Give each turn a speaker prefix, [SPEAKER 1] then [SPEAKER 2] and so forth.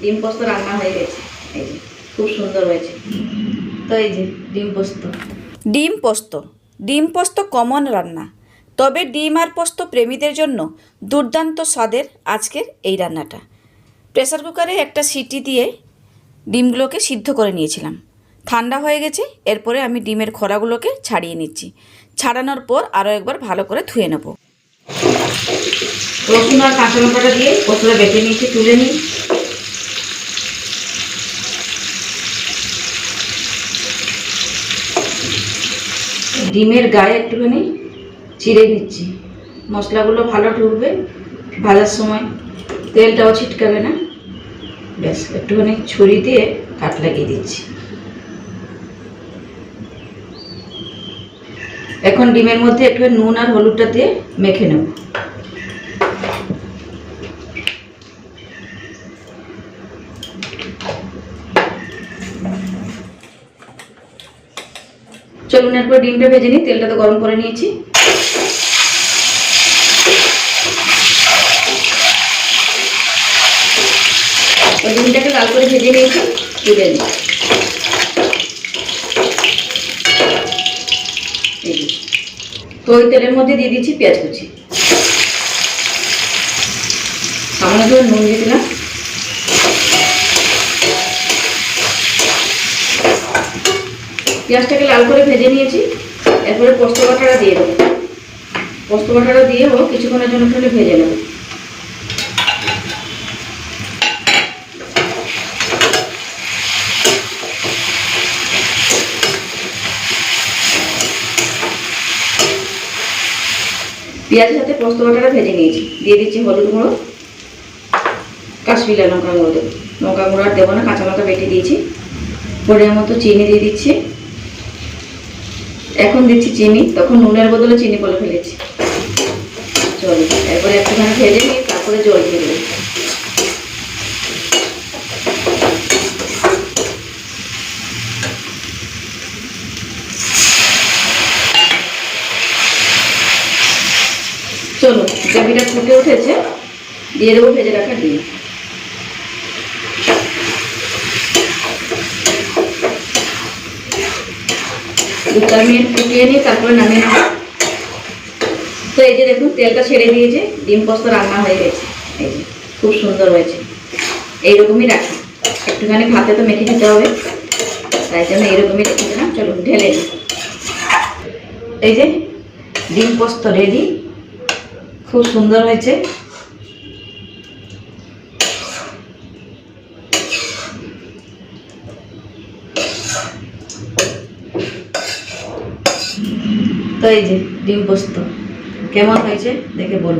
[SPEAKER 1] ডিম পোস্ত রান্না হয়ে গেছে। এই যে খুব সুন্দর হয়েছে। তো এই যে ডিম পোস্ত। ডিম পোস্ত কমন রান্না, তবে ডিম আর পোস্ত প্রেমীদের জন্য দুর্দান্ত স্বাদের আজকের এই রান্নাটা। প্রেসার কুকারে একটা সিটি দিয়ে ডিমগুলোকে সিদ্ধ করে নিয়েছিলাম। ঠান্ডা হয়ে গেছে, এরপরে আমি ডিমের খোড়াগুলোকে ছাড়িয়ে নিচ্ছি। ছাড়ানোর পর আরও একবার ভালো করে ধুয়ে নেব। রসুন আর কাঁচা লঙ্কাটা দিয়ে পোস্তটা বেটে নিয়েছি, তুলে নিই। ডিমের গায়ে একটুখানি চিড়ে নিচ্ছি, মশলাগুলো ভালো ঢুকবে ভাজার সময়, তেলটাও ছিটকাবে না। ব্যাস একটুখানি ছুরি দিয়ে কাট লাগিয়ে দিচ্ছি। এখন ডিমের মধ্যে একটু নুন আর হলুদটা দিয়ে মেখে নেব। চলুন এরপর ডিমটা ভেজে নিই। তেলটা তো গরম করে নিয়েছি। ডিমটাকে লাল করে ভেজে নিয়েছি, তুলে নিই। তো ওই তেলের মধ্যে দিয়ে দিচ্ছি পেঁয়াজ কুচি, সামান্য করে নুন দিয়ে দিলাম। পেঁয়াজটাকে লাল করে ভেজে নিয়েছি। এরপরে পোস্ত বাটাটা দিয়ে দেবো। পোস্ত বাটাটা দিয়েও কিছুক্ষণের জন্য একটু ভেজে নেব। পেঁয়াজের সাথে পোস্ত বাটাটা ভেজে নিয়েছি, দিয়ে দিচ্ছি হলুদ গুঁড়ো, কাশ্মীরি লঙ্কা গুঁড়ো দেবো। লঙ্কা গুঁড়ো আর দেবো না, কাঁচা লঙ্কা বেটে দিয়েছি। পরিমাণ মতো চিনি দিয়ে দিচ্ছি। এখন দিচ্ছি চিনি, তখন নুনের বদলে চিনি বলে ফেলেছি। চলো এরপরে একটুখানি ভেজে নিয়ে তারপরে জল দিয়ে দেবো। চলো গ্রেভিটা ফুটে উঠেছে, দিয়ে দেবো ভেজে রাখা ডিম। 2-4 মিনিট ফুটিয়ে নিই, তারপরে নামিয়ে নেব। তো এই যে দেখুন তেলটা ছেড়ে দিয়েছে, ডিম পোস্ত রান্না হয়ে গেছে। এই যে খুব সুন্দর হয়েছে। এইরকমই রাখি, একটুখানি ভাতে তো মেখে খেতে হবে, তাই জন্য এইরকমই রেখে দিলাম। চলো ঢেলে দিই। এই যে ডিম পোস্ত রেডি, খুব সুন্দর হয়েছে। তো এই যে ডিম পোস্ত কেমন হয়েছে দেখে বলুন।